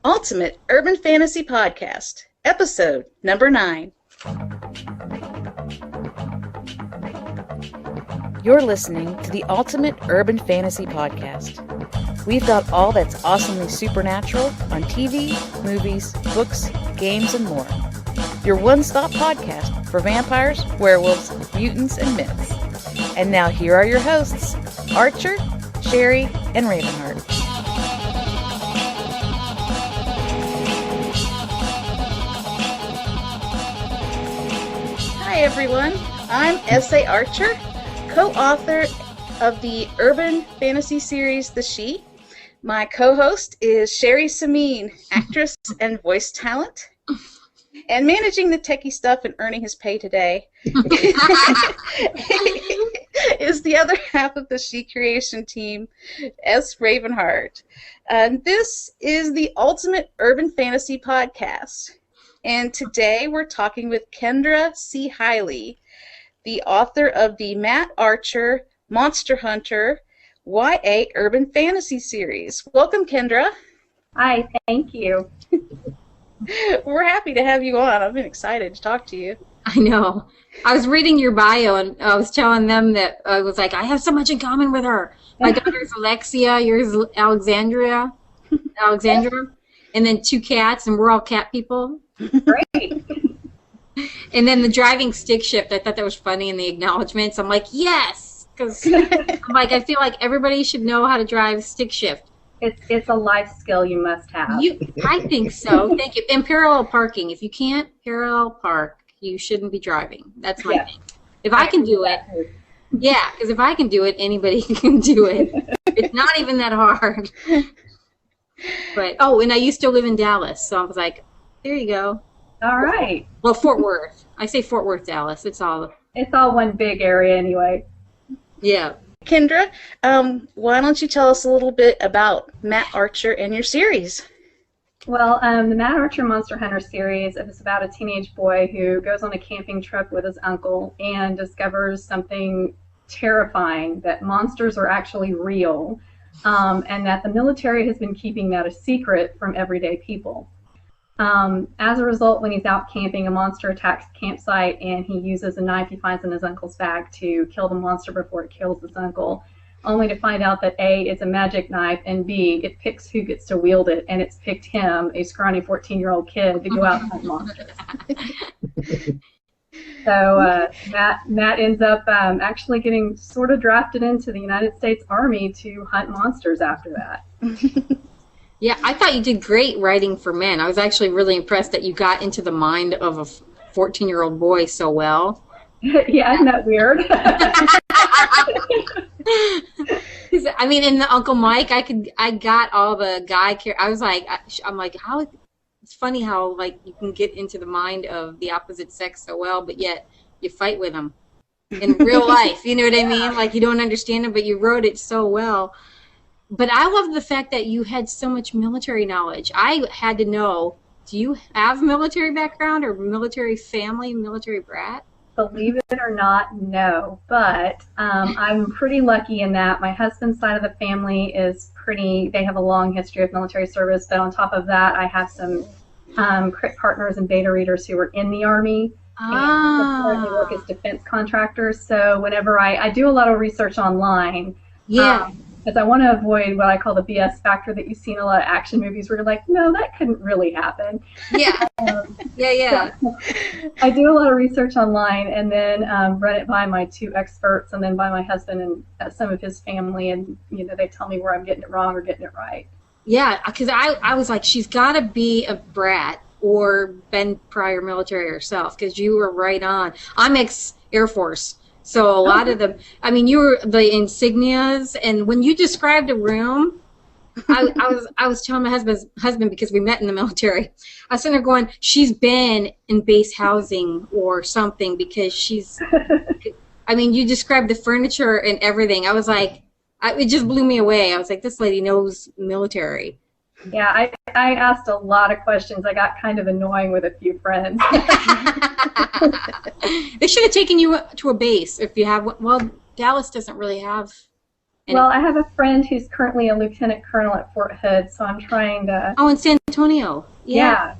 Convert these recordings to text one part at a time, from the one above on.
Ultimate Urban Fantasy Podcast, episode number 9. You're listening to the Ultimate Urban Fantasy Podcast. We've got all that's awesomely supernatural on TV, movies, books, games, and more. Your one-stop podcast for vampires, werewolves, mutants, and myths. And now here are your hosts, Archer, Sherry, and Ravenheart. Hi everyone, I'm S.A. Archer, co-author of the urban fantasy series The She. My co-host is Sherry Sameen, actress and voice talent. And managing the techie stuff and earning his pay today is the other half of the She Creation team, S. Ravenheart. And this is the Ultimate Urban Fantasy Podcast. And today we're talking with Kendra C Highley, the author of the Matt Archer Monster Hunter YA Urban Fantasy series. Welcome, Kendra. Hi, thank you. We're happy to have you on. I've been excited to talk to you. I know. I was reading your bio, and I was telling them that I was like, I have so much in common with her. My daughter's Alexia, yours is Alexandra, and then 2 cats, and we're all cat people. Great. And then the driving stick shift, I thought that was funny in the acknowledgments. I'm like, yes! Because I'm like, I feel like everybody should know how to drive stick shift. It's a life skill you must have. I think so. Thank you. And parallel parking. If you can't parallel park, you shouldn't be driving. That's my thing. If I can do it, because if I can do it, anybody can do it. It's not even that hard. But and I used to live in Dallas, so I was like, there you go. All right. Well, Fort Worth. I say Fort Worth, Dallas. It's all one big area anyway. Yeah. Kendra, why don't you tell us a little bit about Matt Archer and your series? Well, the Matt Archer Monster Hunter series is about a teenage boy who goes on a camping trip with his uncle and discovers something terrifying, that monsters are actually real, and that the military has been keeping that a secret from everyday people. As a result, when he's out camping, a monster attacks the campsite, and he uses a knife he finds in his uncle's bag to kill the monster before it kills his uncle, only to find out that A, it's a magic knife, and B, it picks who gets to wield it, and it's picked him, a scrawny 14-year-old kid, to go out and hunt monsters. So Matt ends up actually getting sort of drafted into the United States Army to hunt monsters after that. Yeah, I thought you did great writing for men. I was actually really impressed that you got into the mind of a 14-year-old boy so well. Yeah, isn't that weird? I mean, in the Uncle Mike, I got all the guy characters. I was like, I'm like, how? It's funny how like you can get into the mind of the opposite sex so well, but yet you fight with them in real life. You know what I mean? Like you don't understand it, but you wrote it so well. But I love the fact that you had so much military knowledge. I had to know, do you have military background or military family, military brat? Believe it or not, no. But I'm pretty lucky in that my husband's side of the family is they have a long history of military service. But on top of that, I have some crit partners and beta readers who were in the Army. And currently work as defense contractors. So whenever I do a lot of research online. Yeah. Because I want to avoid what I call the BS factor that you see in a lot of action movies where you're like, no, that couldn't really happen. Yeah. Yeah. So I do a lot of research online and then run it by my 2 experts and then by my husband and some of his family, and they tell me where I'm getting it wrong or getting it right. Yeah, because I was like, she's got to be a brat or been prior military herself, because you were right on. I'm ex-Air Force. So a lot of them, I mean, you were the insignias, and when you described a room, I was telling my husband because we met in the military. I was sitting there going, she's been in base housing or something, because I mean, you described the furniture and everything. I was like, it just blew me away. I was like, this lady knows military. Yeah, I asked a lot of questions. I got kind of annoying with a few friends. They should have taken you to a base if you have. Well, Dallas doesn't really have Well, I have a friend who's currently a lieutenant colonel at Fort Hood, so I'm trying to. Oh, in San Antonio. Yeah.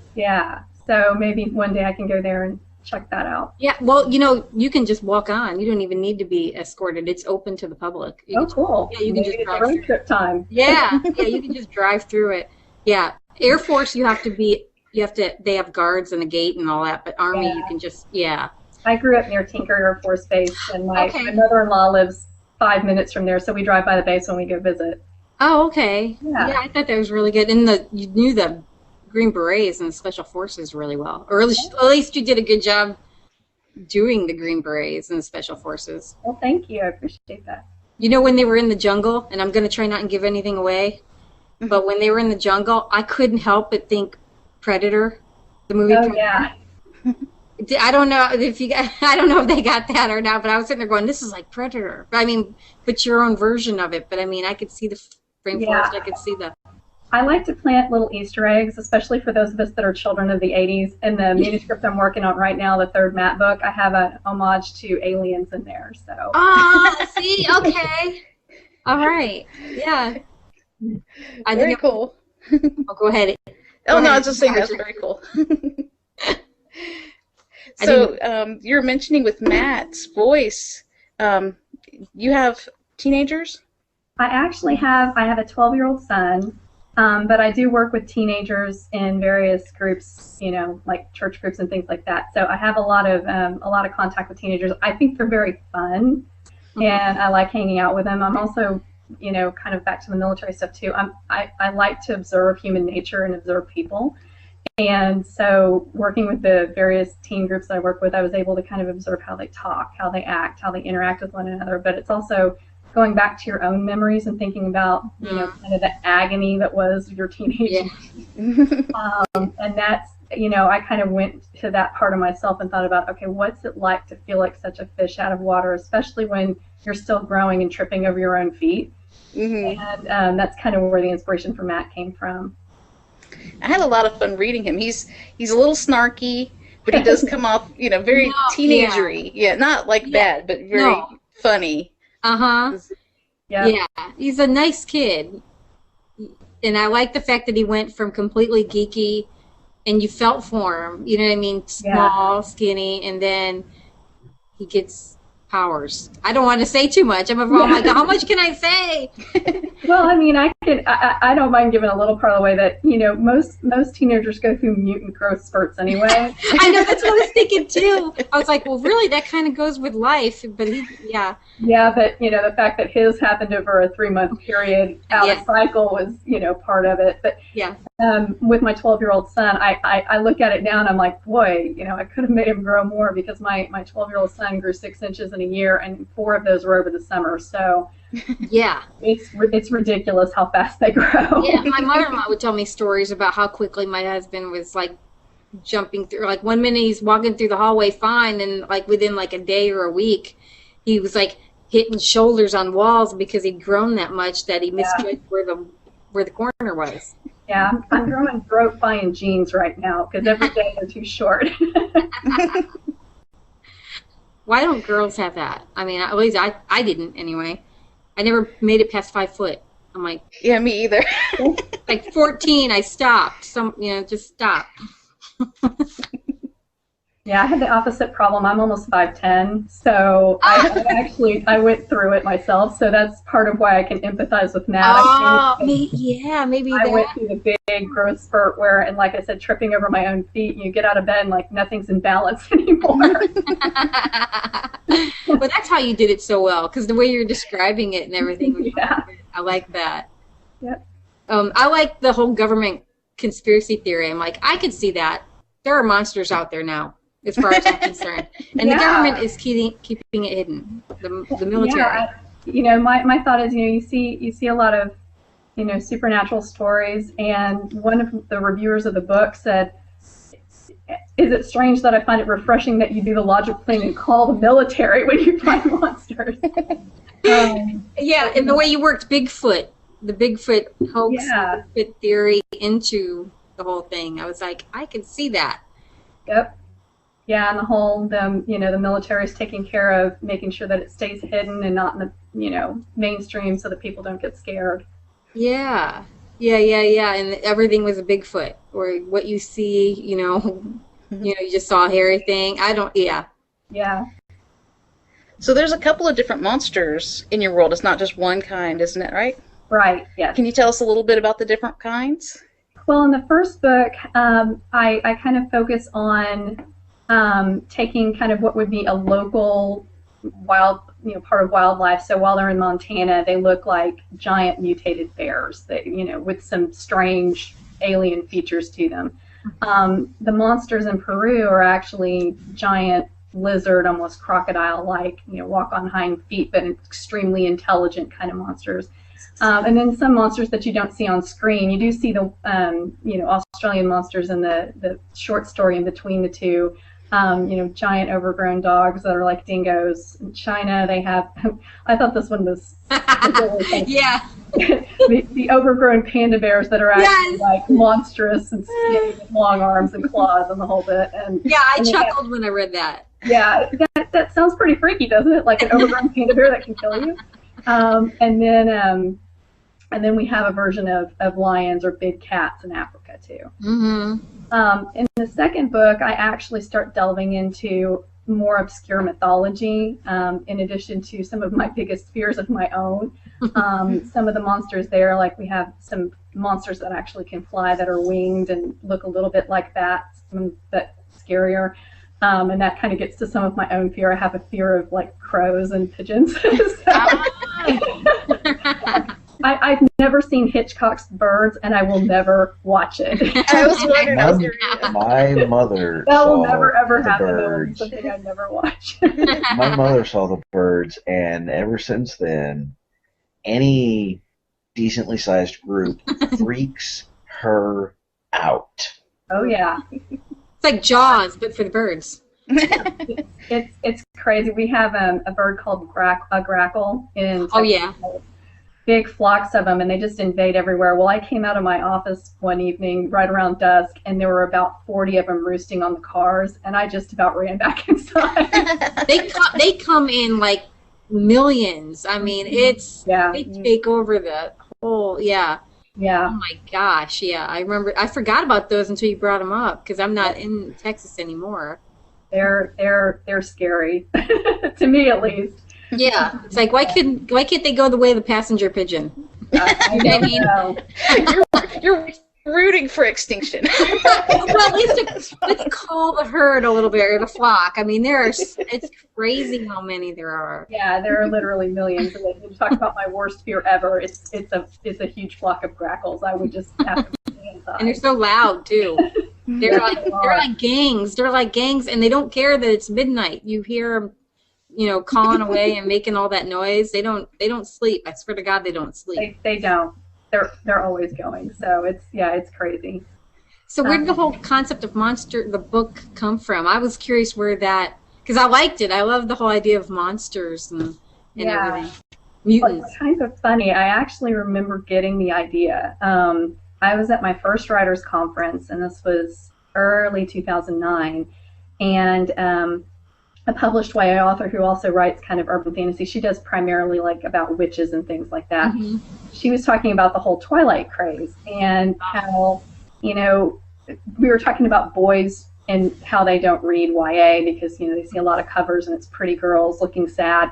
So maybe one day I can go there and check that out. Yeah, well, you can just walk on. You don't even need to be escorted. It's open to the public. Cool. Yeah, you can just drive road trip time. Yeah, you can just drive through it. Yeah, Air Force, they have guards and a gate and all that, but Army, you can just, I grew up near Tinker Air Force Base, and my mother-in-law lives 5 minutes from there, so we drive by the base when we go visit. Oh, okay. Yeah, I thought that was really good. And you knew the Green Berets and the Special Forces really well. Or at least you did a good job doing the Green Berets and the Special Forces. Well, thank you. I appreciate that. You know, when they were in the jungle, and I'm going to try not to give anything away, but when they were in the jungle, I couldn't help but think Predator, the movie Predator. Yeah. I don't know if they got that or not, but I was sitting there going, "This is like Predator." I mean, but your own version of it. But I mean, I could see the rainforest. I could see the. I like to plant little Easter eggs, especially for those of us that are children of the '80s. In the manuscript I'm working on right now, the third Matt book, I have an homage to aliens in there. So. Oh, see, okay, all right, yeah. Very cool. Oh, go ahead. I was just saying that's very cool. So you're mentioning with Matt's voice, you have teenagers? I have a 12-year-old son, but I do work with teenagers in various groups, like church groups and things like that. So I have a lot of contact with teenagers. I think they're very fun, and I like hanging out with them. I'm also, kind of back to the military stuff too. I like to observe human nature and observe people. And so working with the various teen groups that I work with, I was able to kind of observe how they talk, how they act, how they interact with one another. But it's also going back to your own memories and thinking about, kind of the agony that was your teenage. Yeah. And that's, I kind of went to that part of myself and thought about, okay, what's it like to feel like such a fish out of water, especially when you're still growing and tripping over your own feet. And that's kind of where the inspiration for Matt came from. I had a lot of fun reading him. He's a little snarky, but he does come off, very teenagery. Yeah, not like bad, but very funny. Yeah, he's a nice kid, and I like the fact that he went from completely geeky, and you felt for him. You know what I mean? Small, skinny, and then he gets powers. I don't want to say too much. I'm like, how much can I say? Well, I mean, I don't mind giving a little part of the way that, most teenagers go through mutant growth spurts anyway. I know, that's what I was thinking too. I was like, well, really, that kind of goes with life, but Yeah, but, the fact that his happened over a 3-month period out of cycle was, part of it. But with my 12-year-old son, I look at it now and I'm like, boy, I could have made him grow more because my 12-year-old son grew 6 inches in a year, and 4 of those were over the summer. So it's ridiculous how fast they grow. Yeah, my mother-in-law would tell me stories about how quickly my husband was like jumping through. Like one minute he's walking through the hallway fine, and like within like a day or a week, he was like hitting shoulders on walls because he'd grown that much that he misjudged where the corner was. Yeah, I'm growing throat-buying jeans right now because every day they're too short. Why don't girls have that? I mean, at least I didn't anyway. I never made it past 5 foot. I'm like, yeah, me either. Like 14, I stopped. Just stopped. Yeah, I had the opposite problem. I'm almost 5'10", so I went through it myself. So that's part of why I can empathize with Matt. Maybe I went through the big growth spurt where, and like I said, tripping over my own feet. And you get out of bed and like nothing's in balance anymore. But that's how you did it so well, because the way you're describing it and everything. I like that. Yep. I like the whole government conspiracy theory. I'm like, I can see that. There are monsters out there now, as far as I'm concerned. And the government is keeping it hidden. The military. Yeah, my thought is, you see a lot of, supernatural stories, and one of the reviewers of the book said, is it strange that I find it refreshing that you do the logical thing and call the military when you find monsters? And the way you worked Bigfoot, the Bigfoot hoax, Bigfoot theory into the whole thing. I was like, I can see that. Yep. Yeah, and the whole, the military is taking care of making sure that it stays hidden and not in the mainstream so that people don't get scared. Yeah. Yeah. And everything was a Bigfoot, or what you see, you just saw a hairy thing. Yeah. Yeah. So there's a couple of different monsters in your world. It's not just one kind, isn't it, right? Right, yes. Can you tell us a little bit about the different kinds? Well, in the first book, I kind of focus on taking kind of what would be a local wild, part of wildlife. So while they're in Montana, they look like giant mutated bears that, with some strange alien features to them. The monsters in Peru are actually giant lizard, almost crocodile-like, walk on hind feet, but extremely intelligent kind of monsters. And then some monsters that you don't see on screen. You do see the, Australian monsters in the short story in between the two. Giant overgrown dogs that are like dingoes. In China, they have, I thought this one was really yeah. the overgrown panda bears that are actually like monstrous and skinny with long arms and claws and the whole bit. And yeah, I chuckled when I read that. Yeah, that sounds pretty freaky, doesn't it? Like an overgrown panda bear that can kill you. And then we have a version of lions or big cats in Africa too. Mm-hmm. In the second book, I actually start delving into more obscure mythology, in addition to some of my biggest fears of my own. Some of the monsters there, like we have some monsters that actually can fly that are winged and look a little bit like bats, but scarier. And that kind of gets to some of my own fear. I have a fear of like crows and pigeons. I've never seen Hitchcock's Birds, and I will never watch it. I was wondering. My mother that saw will never ever the happen. Birds. Something I'd never watch. My mother saw the Birds, and ever since then, any decently sized group freaks her out. Oh yeah. It's like Jaws, but for the birds. It's crazy. We have a bird called a grackle in Texas. Oh yeah. Big flocks of them, and they just invade everywhere. Well, I came out of my office one evening right around dusk, and there were about 40 of them roosting on the cars, and I just about ran back inside. They come in like millions. I mean, they take over the whole. Yeah. Yeah. Oh my gosh. Yeah, I remember. I forgot about those until you brought them up because I'm not in Texas anymore. They're scary to me at least. Yeah, it's like why can't they go the way of the passenger pigeon? I don't know. You're rooting for extinction. Well, at least let's call the herd a little bit, or the flock. I mean, it's crazy how many there are. Yeah, there are literally millions. And when you talk about my worst fear ever, it's a huge flock of grackles. I would just have to stay inside. And they're so loud too. They're like gangs. They're like gangs, and they don't care that it's midnight. You hear them, calling away and making all that noise. They don't sleep. I swear to God, they don't sleep. They don't. They're always going. So it's crazy. So where did the whole concept of the book come from? I was curious where that, because I liked it. I loved the whole idea of monsters and everything. Mutants. Well, it's kind of funny. I actually remember getting the idea. I was at my first writers conference, and this was early 2009, and a published YA author who also writes kind of urban fantasy. She does primarily like about witches and things like that. Mm-hmm. She was talking about the whole Twilight craze and how, we were talking about boys and how they don't read YA because, they see a lot of covers and it's pretty girls looking sad.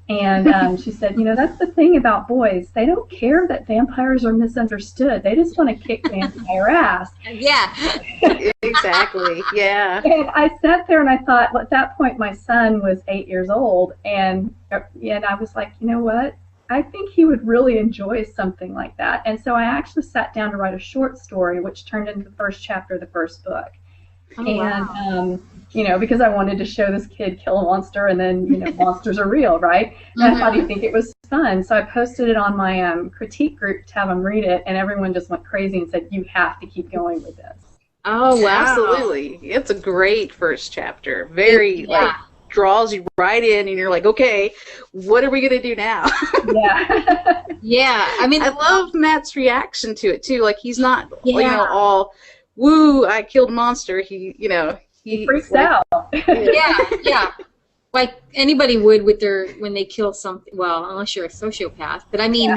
And she said, that's the thing about boys. They don't care that vampires are misunderstood. They just want to kick vampire ass. Yeah. Exactly. Yeah. And I sat there and I thought, well, at that point, my son was 8 years old. And I was like, you know what? I think he would really enjoy something like that. And so I actually sat down to write a short story, which turned into the first chapter of the first book. Oh, wow. Because I wanted to show this kid kill a monster, and then, monsters are real, right? And I thought he'd think it was fun. So I posted it on my critique group to have him read it, and everyone just went crazy and said, you have to keep going with this. Oh, wow. Absolutely. It's a great first chapter. Very, draws you right in, and you're like, okay, what are we going to do now? Yeah. Yeah. I mean, I love Matt's reaction to it, too. Like, he's not, all, woo, I killed a monster. He freaks out. Yeah. like anybody would with their when they kill something. Well, unless you're a sociopath, but I mean,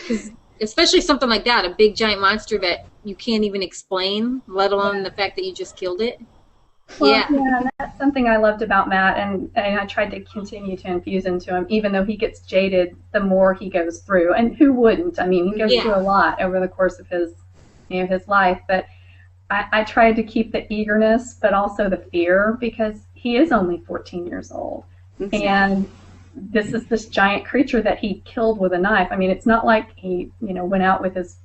'cause especially something like that, a big giant monster that you can't even explain, let alone the fact that you just killed it. Well, Yeah. that's something I loved about Matt, and I tried to continue to infuse into him, even though he gets jaded the more he goes through. And who wouldn't? I mean, he goes through a lot over the course of his, his life. But I tried to keep the eagerness, but also the fear, because he is only 14 years old, and this is this giant creature that he killed with a knife. I mean, it's not like he, went out with his,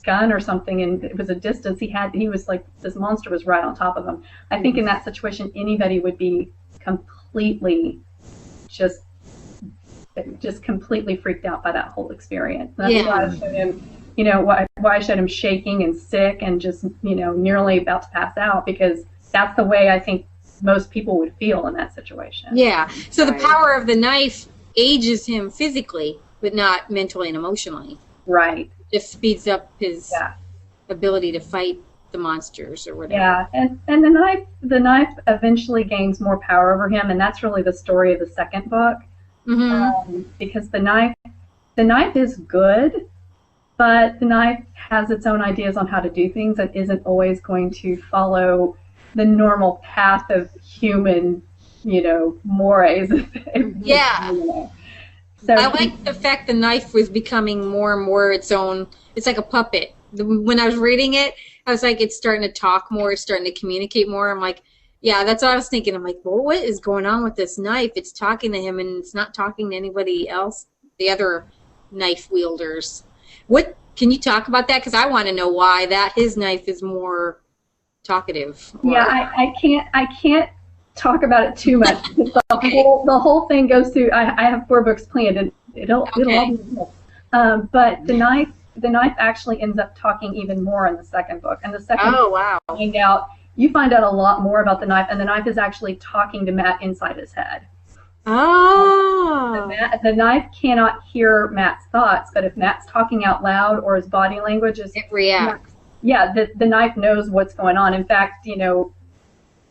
gun or something, and it was a distance he was like, this monster was right on top of him. I think in that situation anybody would be completely just completely freaked out by that whole experience. That's why I showed him, why I showed him shaking and sick and just nearly about to pass out, because that's the way I think most people would feel in that situation. Yeah. So the power of the knife ages him physically, but not mentally and emotionally. Right. Just speeds up his ability to fight the monsters or whatever. Yeah, and the knife eventually gains more power over him, and that's really the story of the second book. Because the knife is good, but the knife has its own ideas on how to do things and isn't always going to follow the normal path of human, mores. So I like the fact the knife was becoming more and more its own. It's like a puppet. When I was reading it, I was like, it's starting to talk more, it's starting to communicate more. I'm like, yeah, that's what I was thinking. I'm like, well, what is going on with this knife? It's talking to him, and it's not talking to anybody else, the other knife wielders. What can you talk about that? Because I want to know why his knife is more talkative. Yeah, I can't talk about it too much. The whole thing goes through. I have 4 books planned, and it'll all be cool. But the knife actually ends up talking even more in the second book. And the second book, you find out a lot more about the knife, and the knife is actually talking to Matt inside his head. Oh. The knife cannot hear Matt's thoughts, but if Matt's talking out loud or his body language is, it reacts. Yeah, the knife knows what's going on. In fact,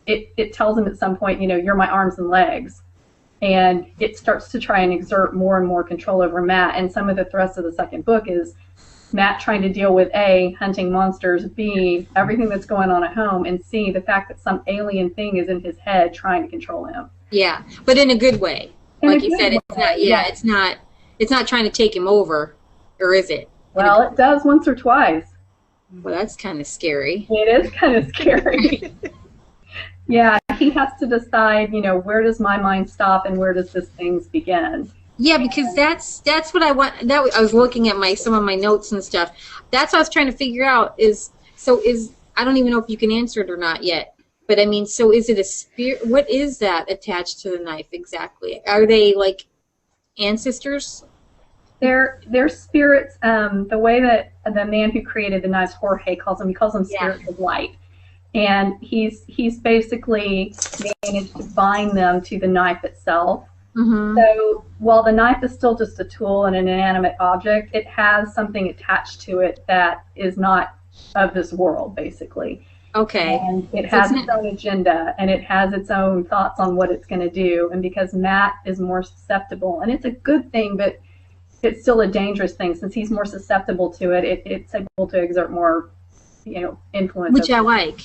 it tells him at some point, you're my arms and legs. And it starts to try and exert more and more control over Matt. And some of the thrust of the second book is Matt trying to deal with A, hunting monsters, B, everything that's going on at home, and C, the fact that some alien thing is in his head trying to control him. Yeah, but in a good way. Like you said, it's not it's not trying to take him over, or is it? Well, it does once or twice. Well, that's kind of scary. It is kind of scary. Yeah, he has to decide, where does my mind stop and where does this thing begin? Yeah, because that's what I want. I was looking at some of my notes and stuff. That's what I was trying to figure out. I don't even know if you can answer it or not yet. But I mean, so is it a spirit? What is that attached to the knife exactly? Are they like ancestors? They're spirits. The way that the man who created the knives, Jorge, calls them spirits of light. And he's basically managed to bind them to the knife itself. So while the knife is still just a tool and an inanimate object, it has something attached to it that is not of this world, basically. Okay. And it has its own agenda, and it has its own thoughts on what it's going to do. And because Matt is more susceptible, and it's a good thing, but it's still a dangerous thing, since he's more susceptible to it, it's able to exert more, influence. Which I like.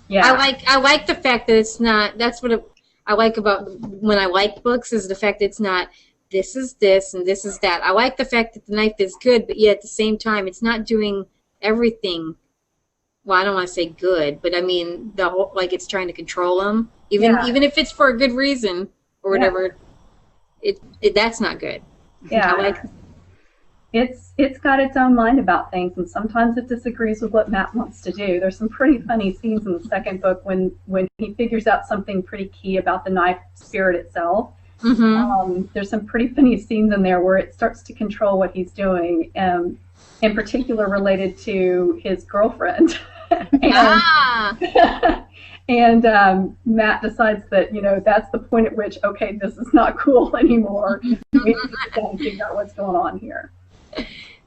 Yeah. I like the fact that it's not. That's what I like about when I like books, is the fact that it's not. This is this and this is that. I like the fact that the knife is good, but yet at the same time, it's not doing everything. Well, I don't want to say good, but I mean the whole, like, it's trying to control him, even if it's for a good reason or whatever. It that's not good. Yeah. I like. It's got its own mind about things, and sometimes it disagrees with what Matt wants to do. There's some pretty funny scenes in the second book when he figures out something pretty key about the knife spirit itself. There's some pretty funny scenes in there where it starts to control what he's doing, in particular related to his girlfriend. And Matt decides that, that's the point at which, okay, this is not cool anymore. We need to figure out what's going on here.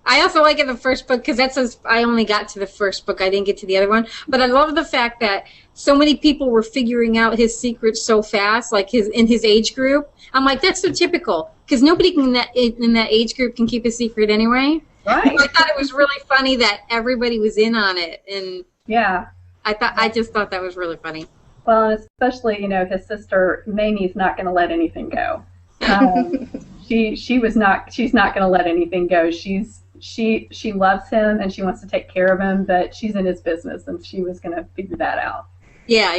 I also like in the first book because that says I only got to the first book. I didn't get to the other one. But I love the fact that so many people were figuring out his secrets so fast, like in his age group. I'm like, that's so typical because nobody in that age group can keep a secret anyway. Right. So I thought it was really funny that everybody was in on it, and yeah. I just thought that was really funny. Well, and especially, his sister Mamie's not going to let anything go. She's not going to let anything go. She loves him and she wants to take care of him, but she's in his business and she was going to figure that out. Yeah.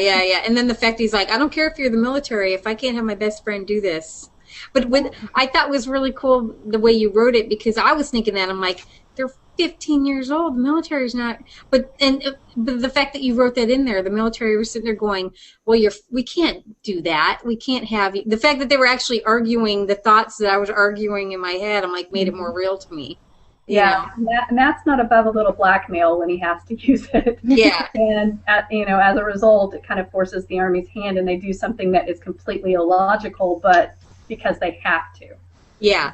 And then the fact he's like, I don't care if you're the military, if I can't have my best friend do this. But I thought was really cool the way you wrote it, because I was thinking that, I'm like, they're 15 years old. The military's not. But the fact that you wrote that in there, the military was sitting there going, well, we can't do that. We can't have you. The fact that they were actually arguing the thoughts that I was arguing in my head, I'm like, made it more real to me. Yeah, Matt's not above a little blackmail when he has to use it. Yeah. And, as a result, it kind of forces the Army's hand, and they do something that is completely illogical, but because they have to. Yeah.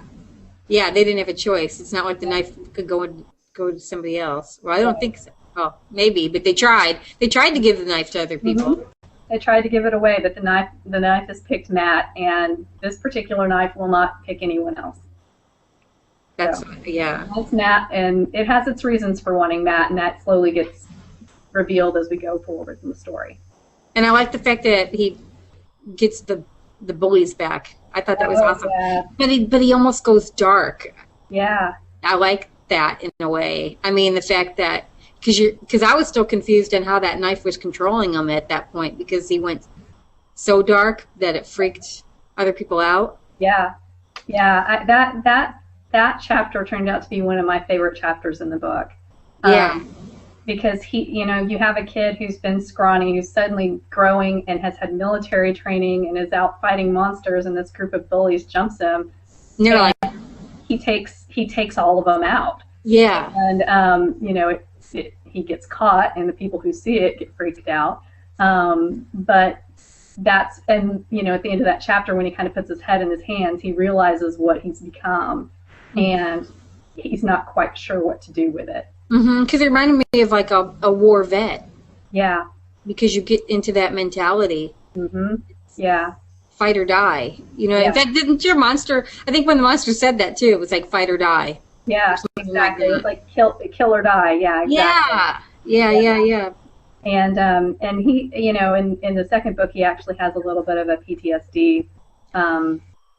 Yeah, they didn't have a choice. It's not like the knife could go to somebody else. Well, I don't think so. Oh, maybe, but they tried. They tried to give the knife to other people. Mm-hmm. They tried to give it away, but the knife has picked Matt, and this particular knife will not pick anyone else. Yeah. It's Matt, and it has its reasons for wanting Matt, and that slowly gets revealed as we go forward in the story. And I like the fact that he gets the bullies back. I thought that was awesome. Yeah. But he almost goes dark. Yeah. I like that in a way. I mean, the fact that because I was still confused on how that knife was controlling him at that point, because he went so dark that it freaked other people out. Yeah. Yeah. That chapter turned out to be one of my favorite chapters in the book. Yeah. Because you have a kid who's been scrawny, who's suddenly growing and has had military training and is out fighting monsters, and this group of bullies jumps him. And you're like, he takes all of them out. Yeah. And he gets caught, and the people who see it get freaked out. But at the end of that chapter, when he kind of puts his head in his hands, he realizes what he's become, and he's not quite sure what to do with it. Because it reminded me of like a war vet. Yeah. Because you get into that mentality. Yeah. Fight or die. Yeah. In fact, didn't your monster? I think when the monster said that too, it was like fight or die. Yeah, exactly. It was like kill or die. Yeah, exactly. Yeah. And he, in the second book, he actually has a little bit of a PTSD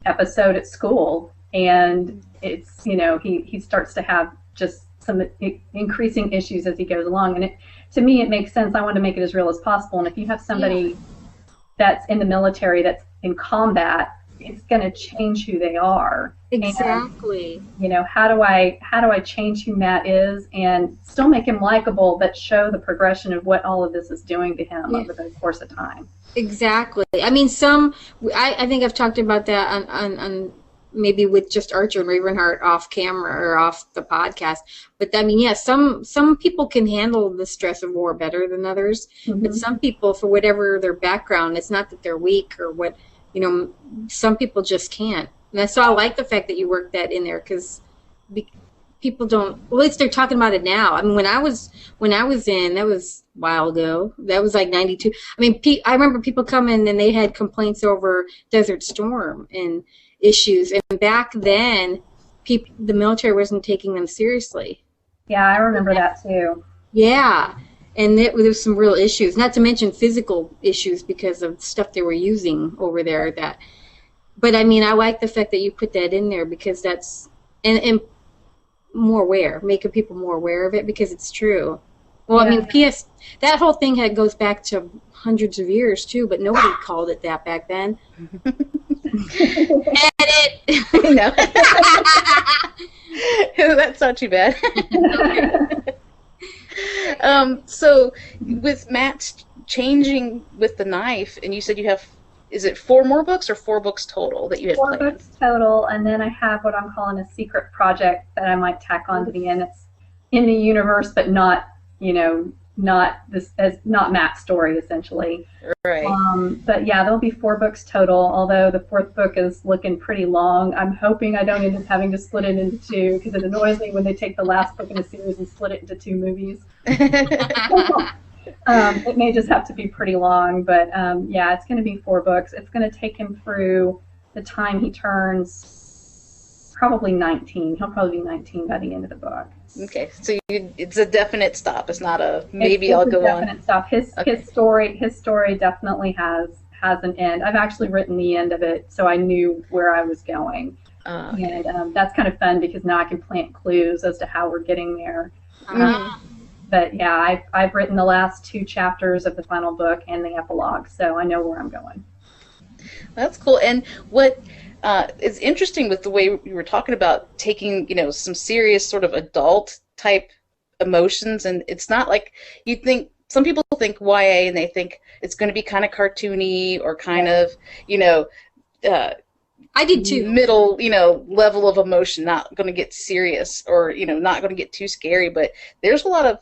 episode at school, and it's he starts to have just some increasing issues as he goes along, and to me it makes sense. I want to make it as real as possible, and if you have somebody that's in the military that's in combat, it's going to change who they are. Exactly. And, how do I change who Matt is and still make him likable, but show the progression of what all of this is doing to him over the course of time? Exactly. I mean, I think I've talked about that on maybe with just Archer and Ravenheart off camera or off the podcast. But I mean, some people can handle the stress of war better than others. But some people, for whatever their background, it's not that they're weak or what. Some people just can't. And that's why I like the fact that you worked that in there, because people don't. Well, at least they're talking about it now. I mean, when I was in, that was a while ago. That was like 92. I mean, I remember people coming and they had complaints over Desert Storm and issues. And back then, the military wasn't taking them seriously. Yeah, I remember that too. Yeah. And there was some real issues, not to mention physical issues because of stuff they were using over there. But I mean, I like the fact that you put that in there, because that's and more aware, making people more aware of it, because it's true. Well, I mean, P.S. that whole thing goes back to hundreds of years too, but nobody called it that back then. Edit. No. That's not too bad. So with Matt changing with the knife, and you said you have, is it 4 more books or 4 books total that you had 4 planned? books total, and then I have what I'm calling a secret project that I might tack on to the end. It's in the universe, but not not Matt's story essentially. Right. But yeah, there'll be 4 books total, although the 4th book is looking pretty long. I'm hoping I don't end up having to split it into 2, because it annoys me when they take the last book in a series and split it into 2 movies. It may just have to be pretty long, but yeah, it's going to be 4 books. It's going to take him through the time he turns probably 19. He'll probably be 19 by the end of the book. Okay, so it's a definite stop. It's not a maybe I'll go on. Definite stop. His story definitely has an end. I've actually written the end of it, so I knew where I was going. Okay. And that's kind of fun because now I can plant clues as to how we're getting there. But yeah, I've written the last 2 chapters of the final book and the epilogue, so I know where I'm going. That's cool. And what is interesting with the way you were talking about taking, some serious sort of adult type emotions, and it's not like you think. Some people think YA and they think it's going to be kind of cartoony or kind of, I did too. Middle, level of emotion, not going to get serious or, not going to get too scary. But there's a lot of,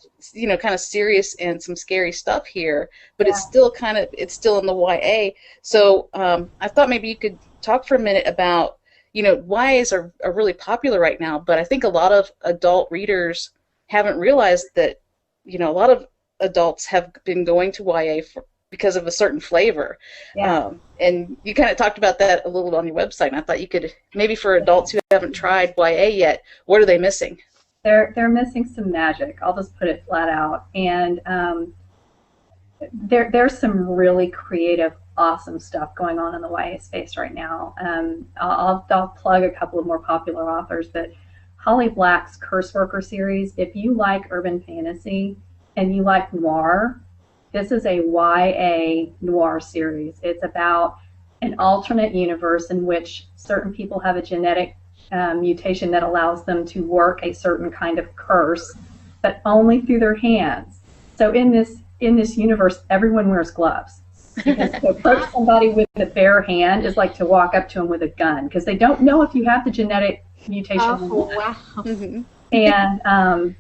kind of serious and some scary stuff here. But it's still in the YA. So I thought maybe you could talk for a minute about, YAs are really popular right now. But I think a lot of adult readers haven't realized that, a lot of adults have been going to YA because of a certain flavor. Yeah. And you kind of talked about that a little on your website, and I thought you could, maybe for adults who haven't tried YA yet, what are they missing? They're missing some magic. I'll just put it flat out. And there's some really creative, awesome stuff going on in the YA space right now. I'll plug a couple of more popular authors, but Holly Black's Curse Worker series, if you like urban fantasy and you like noir, this is a YA noir series. It's about an alternate universe in which certain people have a genetic mutation that allows them to work a certain kind of curse, but only through their hands. So in this universe, everyone wears gloves. Because to approach somebody with a bare hand is like to walk up to them with a gun, because they don't know if you have the genetic mutation. Oh, wow. Mm-hmm. And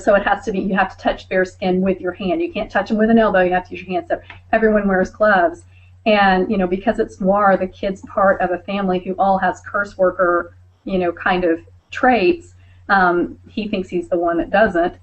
so it has to be, you have to touch bare skin with your hand. You can't touch them with an elbow, you have to use your hand. So everyone wears gloves. And, because it's noir, the kid's part of a family who all has curse worker, kind of traits. He thinks he's the one that doesn't.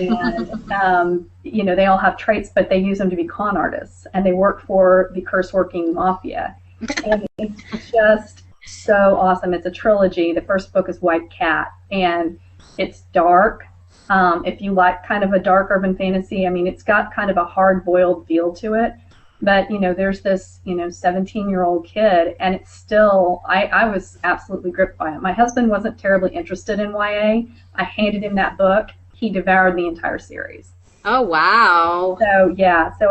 And, they all have traits, but they use them to be con artists. And they work for the curse working mafia. And it's just so awesome. It's a trilogy. The first book is White Cat. And it's dark. If you like kind of a dark urban fantasy, it's got kind of a hard-boiled feel to it. But, there's this, 17-year-old kid, and it's still, I was absolutely gripped by it. My husband wasn't terribly interested in YA. I handed him that book. He devoured the entire series. Oh, wow. So, yeah. So,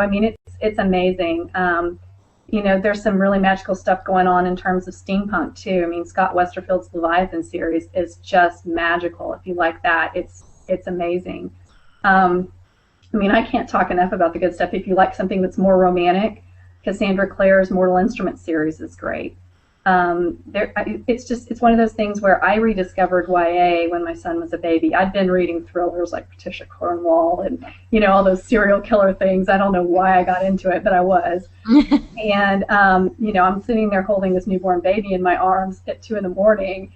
it's amazing. There's some really magical stuff going on in terms of steampunk, too. Scott Westerfeld's Leviathan series is just magical. If you like that, it's amazing. I can't talk enough about the good stuff. If you like something that's more romantic, Cassandra Clare's Mortal Instruments series is great. It's one of those things where I rediscovered YA when my son was a baby. I'd been reading thrillers like Patricia Cornwall and all those serial killer things. I don't know why I got into it, but I was. And I'm sitting there holding this newborn baby in my arms at 2 a.m. and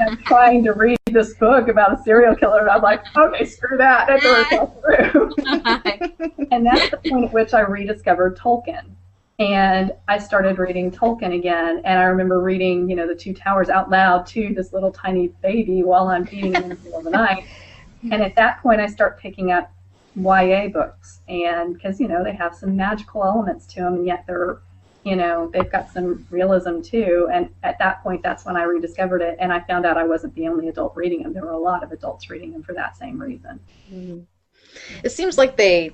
I'm trying to read this book about a serial killer, and I'm like, okay, screw that. That doesn't go through. And that's the point at which I rediscovered Tolkien. And I started reading Tolkien again, and I remember reading, The Two Towers out loud to this little tiny baby while I'm feeding him in the middle of the night. And at that point, I start picking up YA books, and because they have some magical elements to them, and yet they're, they've got some realism too. And at that point, that's when I rediscovered it, and I found out I wasn't the only adult reading them. There were a lot of adults reading them for that same reason. Mm-hmm. It seems like they're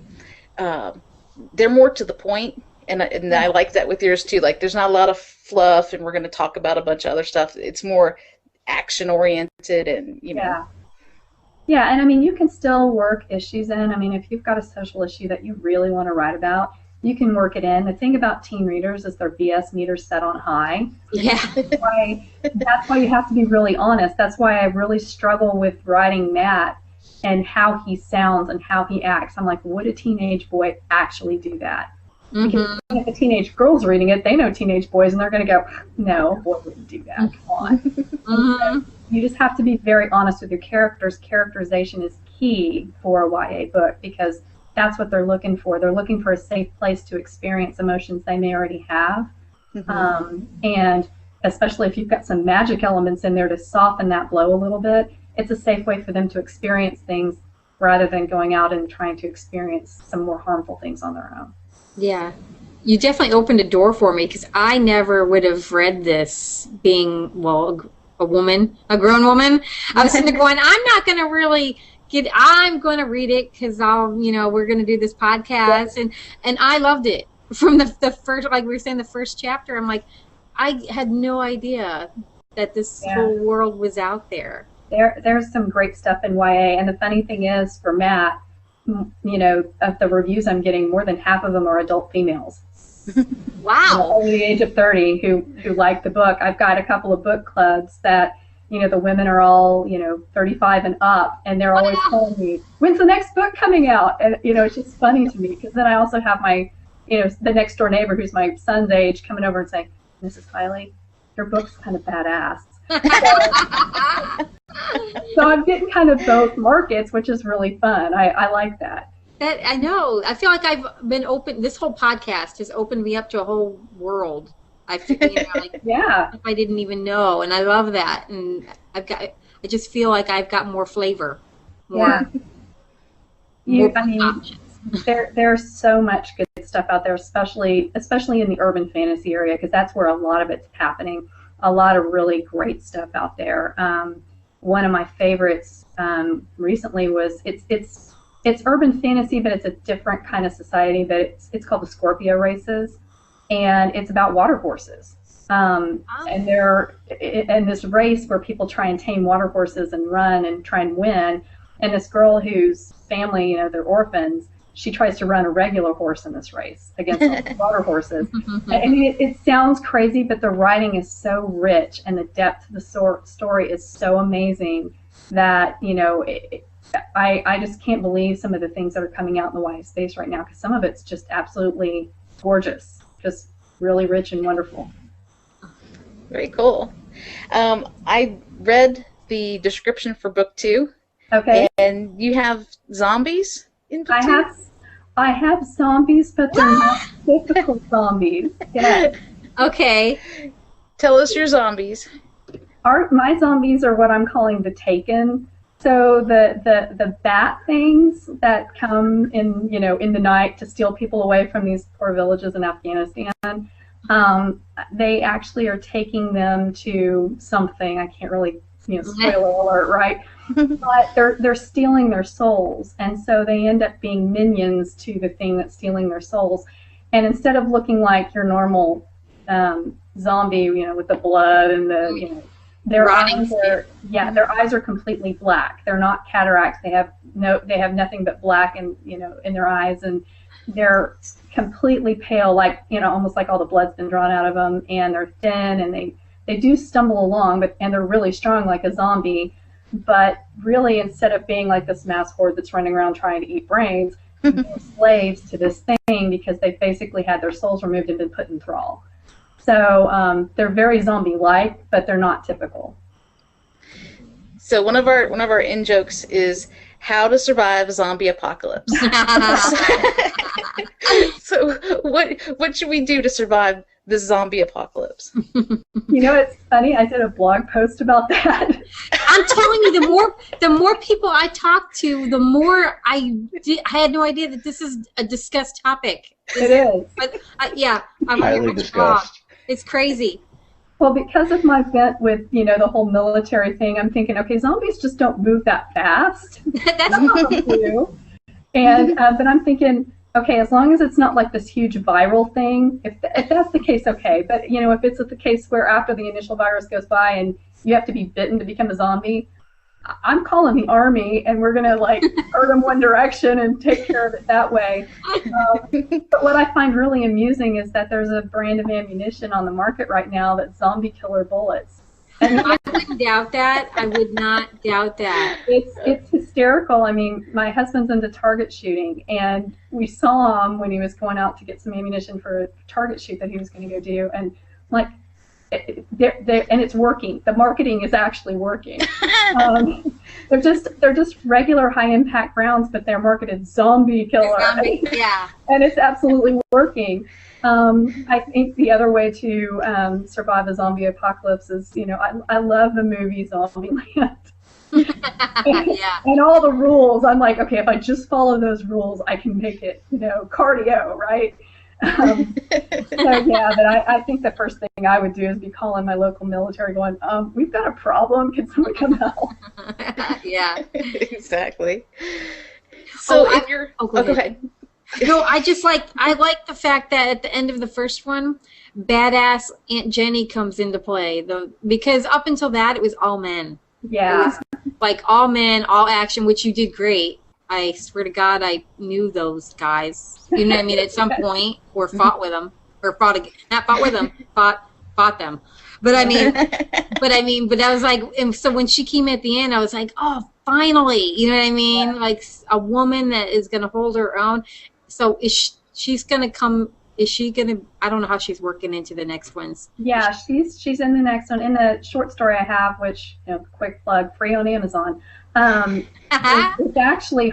more to the point. And I like that with yours too. Like, there's not a lot of fluff, and we're going to talk about a bunch of other stuff. It's more action oriented, and Yeah, and you can still work issues in. If you've got a social issue that you really want to write about, you can work it in. The thing about teen readers is their BS meter's set on high. Yeah. That's why you have to be really honest. That's why I really struggle with writing Matt and how he sounds and how he acts. I'm like, would a teenage boy actually do that? Because if a teenage girl's reading it, they know teenage boys, and they're going to go, no, boy wouldn't do that. Come on. So you just have to be very honest with your characters. Characterization is key for a YA book because that's what they're looking for. They're looking for a safe place to experience emotions they may already have. And especially if you've got some magic elements in there to soften that blow a little bit, it's a safe way for them to experience things rather than going out and trying to experience some more harmful things on their own. Yeah. You definitely opened a door for me because I never would have read this being, well, a grown woman. I was sitting there going, I'm not going to really I'm going to read it because we're going to do this podcast. And I loved it from the first, like we were saying, the first chapter. I'm like, I had no idea that this whole world was out there. There's some great stuff in YA. And the funny thing is for Matt, of the reviews I'm getting, more than half of them are adult females. Wow. Over the age of 30 who like the book. I've got a couple of book clubs that, the women are all, 35 and up, and they're always telling me, when's the next book coming out? And, it's just funny to me because then I also have my, the next door neighbor who's my son's age coming over and saying, Mrs. Highley, your book's kind of badass. So I'm getting kind of both markets, which is really fun. I like that. I know. I feel like I've been open. This whole podcast has opened me up to a whole world. I feel if I didn't even know, and I love that. And I just feel like I've got more flavor. More options. There's so much good stuff out there, especially in the urban fantasy area, because that's where a lot of it's happening. A lot of really great stuff out there. One of my favorites recently was it's urban fantasy, but it's a different kind of society. But it's called the Scorpio Races, and it's about water horses. And they're in this race where people try and tame water horses and run and try and win. And this girl whose family, they're orphans, she tries to run a regular horse in this race against all the water horses. I mean, it sounds crazy, but the writing is so rich and the depth of the story is so amazing that, I just can't believe some of the things that are coming out in the YA space right now, because some of it's just absolutely gorgeous, just really rich and wonderful. Very cool. I read the description for book 2. Okay. And you have zombies in book 2? I have zombies, but they're not typical zombies. Yes. Okay. Tell us your zombies. My zombies are what I'm calling the Taken. So the bat things that come in the night to steal people away from these poor villages in Afghanistan, they actually are taking them to something. I can't really, spoiler alert, right? But they're stealing their souls, and so they end up being minions to the thing that's stealing their souls. And instead of looking like your normal zombie, with the blood and the, their eyes are completely black. They're not cataracts. They have nothing but black in their eyes, and they're completely pale, like almost like all the blood's been drawn out of them, and they're thin, and they do stumble along, and they're really strong like a zombie. But really, instead of being like this mass horde that's running around trying to eat brains, they're slaves to this thing because they basically had their souls removed and been put in thrall. So they're very zombie-like, but they're not typical. So one of our in jokes is how to survive a zombie apocalypse. So what should we do to survive this zombie apocalypse? It's funny. I did a blog post about that. I'm telling you, the more people I talk to, the more I had no idea that this is a discussed topic. It is. But I'm highly discussed. It's crazy. Well, because of my bent with, the whole military thing, I'm thinking, okay, zombies just don't move that fast. That's what they do. And but I'm thinking, okay, as long as it's not like this huge viral thing, if that's the case, okay. But, if it's the case where after the initial virus goes by and you have to be bitten to become a zombie, I'm calling the army, and we're going to, herd them one direction and take care of it that way. But what I find really amusing is that there's a brand of ammunition on the market right now that's zombie killer bullets. I wouldn't doubt that. I would not doubt that. It's hysterical. I mean, my husband's into target shooting, and we saw him when he was going out to get some ammunition for a target shoot that he was going to go do, and like, and it's working. The marketing is actually working. They're just regular high impact rounds, but they're marketed zombie killer. Yeah. And it's absolutely working. I think the other way to survive a zombie apocalypse is, I love the movie Zombieland. Yeah. And all the rules, I'm like, okay, if I just follow those rules, I can make it, cardio, right? So yeah, but I think the first thing I would do is be calling my local military going, we've got a problem, can someone come help? Yeah. Exactly. So if you're... go ahead. No, I like the fact that at the end of the first one, badass Aunt Jenny comes into play. Because up until that, it was all men. Yeah. It was like all men, all action, which you did great. I swear to God, I knew those guys. You know what I mean? At some point, or fought with them, or not fought with them, fought them. But I was like, and so when she came at the end, I was like, oh, finally, you know what I mean? Yeah. Like a woman that is going to hold her own. So she's going to come? Is she going to? I don't know how she's working into the next ones. Yeah, she's in the next one. In the short story I have, which quick plug, free on Amazon. It's actually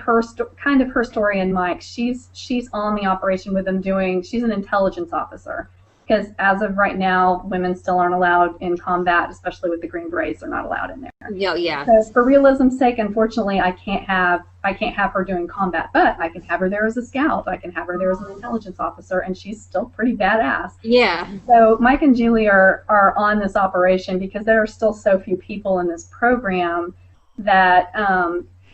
kind of her story and Mike. She's on the operation with them she's an intelligence officer, because as of right now, women still aren't allowed in combat, especially with the Green Berets. They're not allowed in there. Yeah. So for realism's sake, unfortunately, I can't have her doing combat, but I can have her there as a scout. I can have her there as an intelligence officer, and she's still pretty badass. Yeah. So Mike and Julie are on this operation because there are still so few people in this program that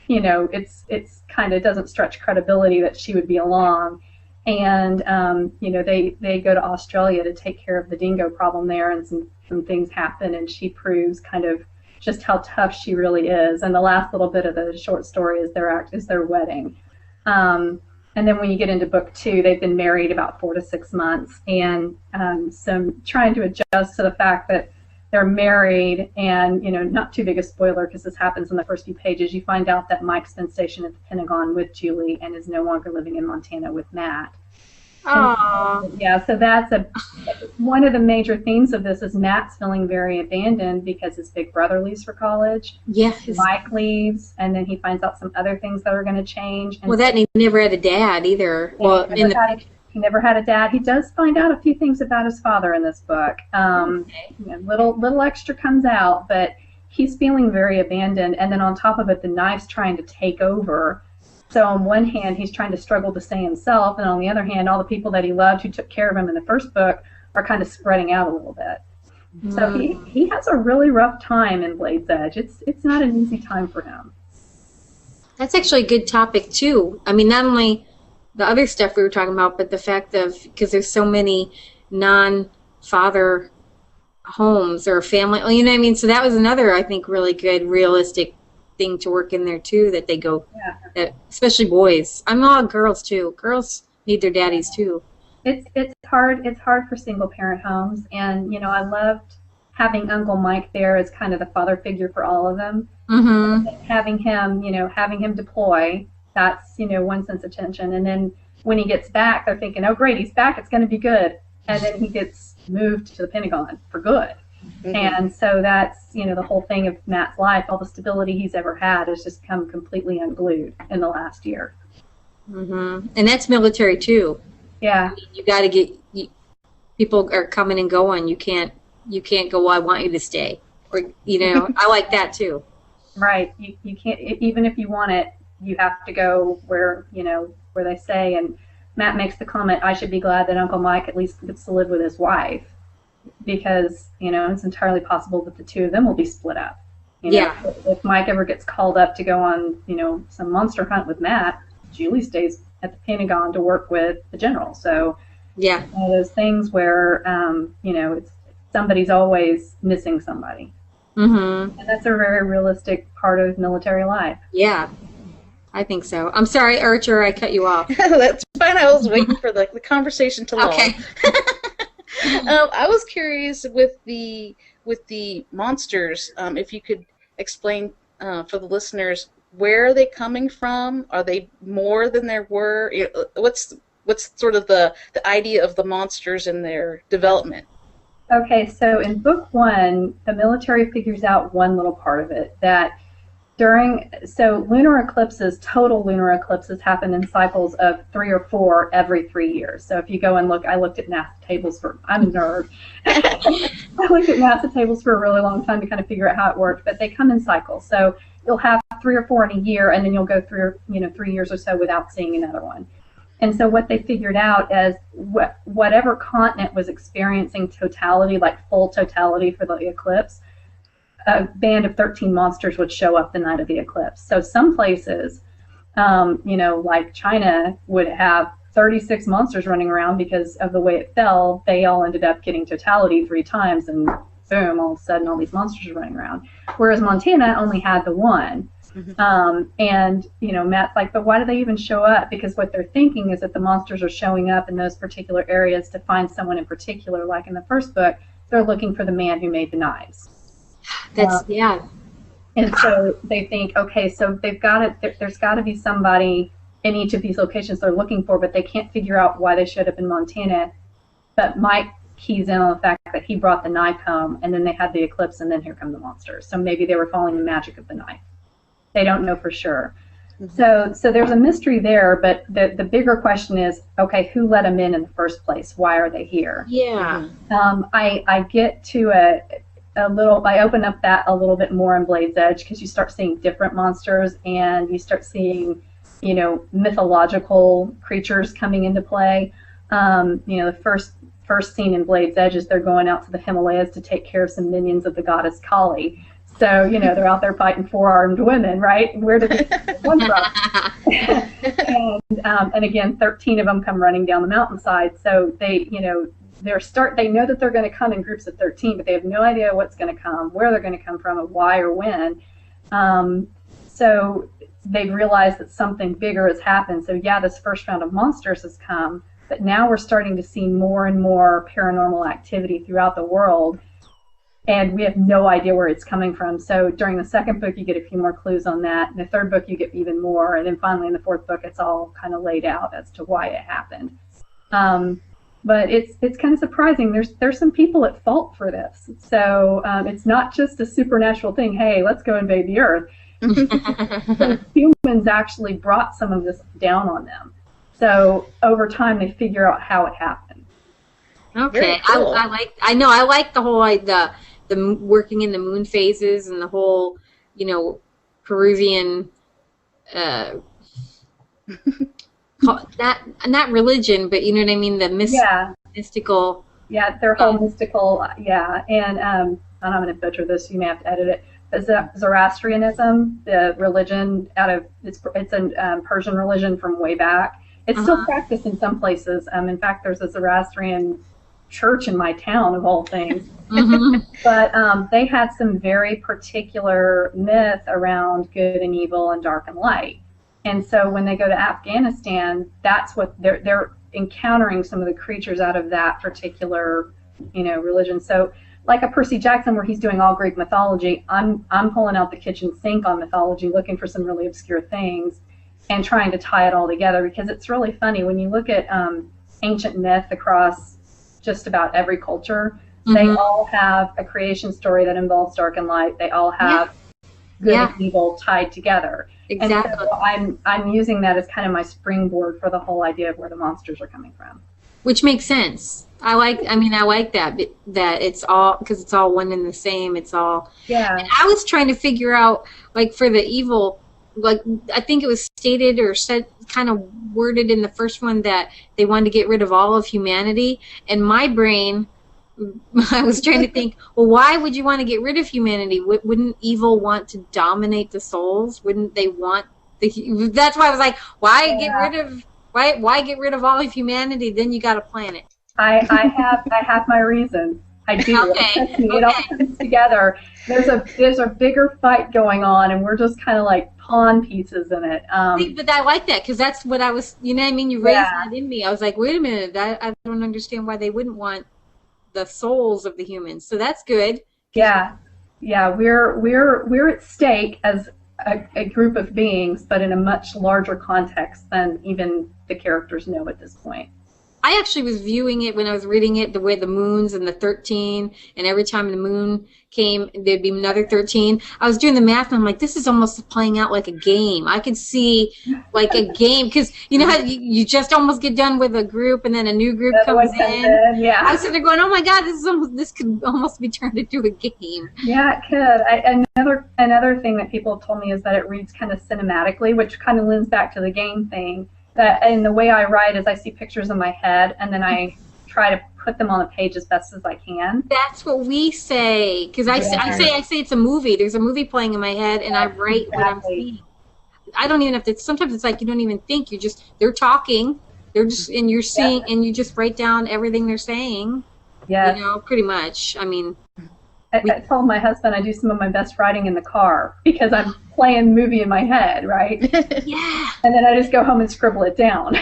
it's kind of doesn't stretch credibility that she would be along. And they go to Australia to take care of the dingo problem there, and some things happen, and she proves kind of just how tough she really is. And the last little bit of the short story is their wedding. And then when you get into book 2, they've been married about 4 to 6 months, and so I'm trying to adjust to the fact that they're married, and not too big a spoiler because this happens in the first few pages. You find out that Mike's been stationed at the Pentagon with Julie and is no longer living in Montana with Matt. Oh. Yeah, so that's one of the major themes of this is Matt's feeling very abandoned because his big brother leaves for college. Yes. Mike leaves, and then he finds out some other things that are going to change. And he never had a dad either. He never had a dad. He does find out a few things about his father in this book. Little extra comes out, but he's feeling very abandoned. And then on top of it, the knife's trying to take over. So on one hand, he's trying to struggle to stay himself, and on the other hand, all the people that he loved who took care of him in the first book are kind of spreading out a little bit. Mm. So he has a really rough time in Blade's Edge. It's not an easy time for him. That's actually a good topic too. I mean, not only the other stuff we were talking about, but the fact because there's so many non-father homes or family, you know what I mean? So that was another, I think, really good, realistic thing to work in there too, that they go, especially boys. I'm all girls too. Girls need their daddies too. It's hard for single parent homes, and I loved having Uncle Mike there as kind of the father figure for all of them. Mm-hmm. Having him deploy, that's one sense of tension, and then when he gets back, they're thinking, oh great, he's back, it's going to be good, and then he gets moved to the Pentagon for good. Mm-hmm. And so that's the whole thing of Matt's life. All the stability he's ever had has just come completely unglued in the last year. Mm-hmm. And that's military too. Yeah, I mean, you got to get people are coming and going. You can't go, well, I want you to stay, or I like that too. Right. You can't, even if you want it, you have to go where they say. And Matt makes the comment, I should be glad that Uncle Mike at least gets to live with his wife, because it's entirely possible that the two of them will be split up. If Mike ever gets called up to go on some monster hunt with Matt, Julie stays at the Pentagon to work with the general. So one of those things where it's somebody's always missing somebody. Mm-hmm. And that's a very realistic part of military life. Yeah, I think so. I'm sorry, Archer, I cut you off. That's fine. I was waiting for the conversation to lull. Okay. I was curious with the with the monsters, if you could explain for the listeners, where are they coming from? Are they more than there were? What's sort of the idea of the monsters and their development? Okay, so in book 1, the military figures out one little part of it, that lunar eclipses, total lunar eclipses, happen in cycles of 3 or 4 every 3 years. So if you go and look, I looked at NASA tables I'm a nerd. I looked at NASA tables for a really long time to kind of figure out how it worked, but they come in cycles. So you'll have 3 or 4 in a year, and then you'll go 3 years or so without seeing another one. And so what they figured out is whatever continent was experiencing totality, like full totality for the eclipse, a band of 13 monsters would show up the night of the eclipse. So some places, like China, would have 36 monsters running around because of the way it fell. They all ended up getting totality 3 times, and boom, all of a sudden all these monsters are running around. Whereas Montana only had the one. And Matt's like, but why do they even show up? Because what they're thinking is that the monsters are showing up in those particular areas to find someone in particular. Like in the first book, they're looking for the man who made the knives. And so they think, okay, so there's got to be somebody in each of these locations they're looking for, but they can't figure out why they showed up in Montana. But Mike keys in on the fact that he brought the knife home, and then they had the eclipse, and then here come the monsters. So maybe they were following the magic of the knife. They don't know for sure. So there's a mystery there, but the bigger question is, okay, who let them in the first place? Why are they here? Yeah. I get to I open up that a little bit more in Blade's Edge, because you start seeing different monsters, and you start seeing, mythological creatures coming into play. The first scene in Blade's Edge is they're going out to the Himalayas to take care of some minions of the goddess Kali. So, they're out there fighting 4-armed women, right? Where did they come from? And again, 13 of them come running down the mountainside. So they know that they're going to come in groups of 13, but they have no idea what's going to come, where they're going to come from, and why or when. So they realize that something bigger has happened. So yeah, this first round of monsters has come, but now we're starting to see more and more paranormal activity throughout the world. And we have no idea where it's coming from. So during the second book, you get a few more clues on that. In the third book, you get even more. And then finally, in the fourth book, it's all kind of laid out as to why it happened. But it's kind of surprising. There's some people at fault for this. So it's not just a supernatural thing. Hey, let's go invade the Earth. The humans actually brought some of this down on them. So over time, they figure out how it happened. Okay, cool. I like the whole the working in the moon phases and the whole, Peruvian, not religion, but you know what I mean, the mystical. Yeah, their whole mystical, and I'm going to butcher this, you may have to edit it. Zoroastrianism, the religion it's a Persian religion from way back. It's still practiced in some places. In fact, there's a Zoroastrian church in my town, of all things. But they had some very particular myth around good and evil and dark and light. And so when they go to Afghanistan, that's what they're encountering, some of the creatures out of that particular, religion. So like a Percy Jackson, where he's doing all Greek mythology, I'm pulling out the kitchen sink on mythology, looking for some really obscure things and trying to tie it all together, because it's really funny when you look at ancient myth across just about every culture. They all have a creation story that involves dark and light. They all have good and evil tied together. Exactly. And so I'm using that as kind of my springboard for the whole idea of where the monsters are coming from. Which makes sense. I like that it's all, because it's all one and the same. It's all. Yeah. And I was trying to figure out, like, for the evil, like, I think it was stated or said, kind of worded in the first one, that they wanted to get rid of all of humanity. And my brain, I was trying to think, well, why would you want to get rid of humanity? Wouldn't evil want to dominate the souls? Wouldn't they want that's why I was like, why get rid of all of humanity? Then you got a planet. I have my reason. I do. Okay. It all comes together. There's a bigger fight going on, and we're just kind of like pawn pieces in it. But I like that, because that's what I was. You know what I mean? You raised that in me. I was like, wait a minute. I don't understand why they wouldn't want the souls of the humans. So that's good. Yeah, yeah, we're at stake as a group of beings, but in a much larger context than even the characters know at this point. I actually was viewing it when I was reading it the way the moons and the 13, and every time the moon came, there'd be another 13. I was doing the math, and I'm like, this is almost playing out like a game. I could see like a game, because you know how you just almost get done with a group, and then a new group comes in. Yeah. I was sitting there going, oh my God, this could almost be turned into a game. Yeah, it could. Another thing that people have told me is that it reads kind of cinematically, which kind of lends back to the game thing. And the way I write is I see pictures in my head, and then I try to put them on the page as best as I can. That's what we say, because I say it's a movie. There's a movie playing in my head, and I write what I'm seeing. I don't even have to. Sometimes it's like you don't even think. They're talking. They're just, and you're seeing, and you just write down everything they're saying. Yeah. You know, pretty much. I mean. I told my husband I do some of my best writing in the car because I'm playing the movie in my head, right? Yeah. And then I just go home and scribble it down.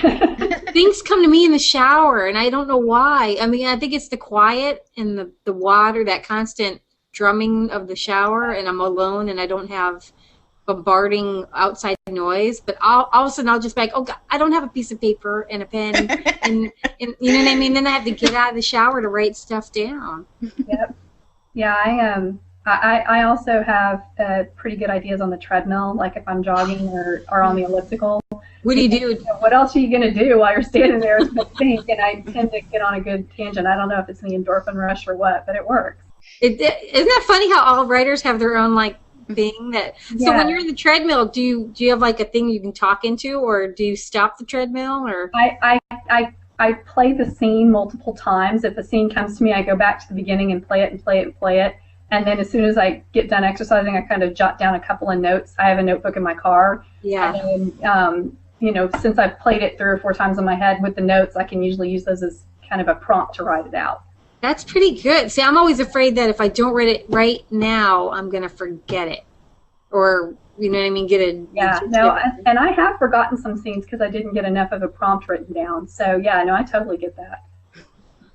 Things come to me in the shower, and I don't know why. I mean, I think it's the quiet and the water, that constant drumming of the shower, and I'm alone, and I don't have bombarding outside noise. But all of a sudden, I'll just be like, oh, God, I don't have a piece of paper and a pen, and you know what I mean? Then I have to get out of the shower to write stuff down. Yep. Yeah, I also have pretty good ideas on the treadmill, like if I'm jogging or on the elliptical. What do you do? What else are you going to do while you're standing there is think, and I tend to get on a good tangent. I don't know if it's the endorphin rush or what, but it works. Isn't that funny how all writers have their own like thing that? So when you're in the treadmill, do you have like a thing you can talk into, or do you stop the treadmill, or? I play the scene multiple times. If a scene comes to me, I go back to the beginning and play it and play it and play it. And then as soon as I get done exercising, I kind of jot down a couple of notes. I have a notebook in my car. Yeah. And then, you know, since I've played it 3 or 4 times in my head with the notes, I can usually use those as kind of a prompt to write it out. That's pretty good. See, I'm always afraid that if I don't write it right now, I'm going to forget it. Or, you know what I mean, and I have forgotten some scenes because I didn't get enough of a prompt written down. So, yeah, no, I totally get that.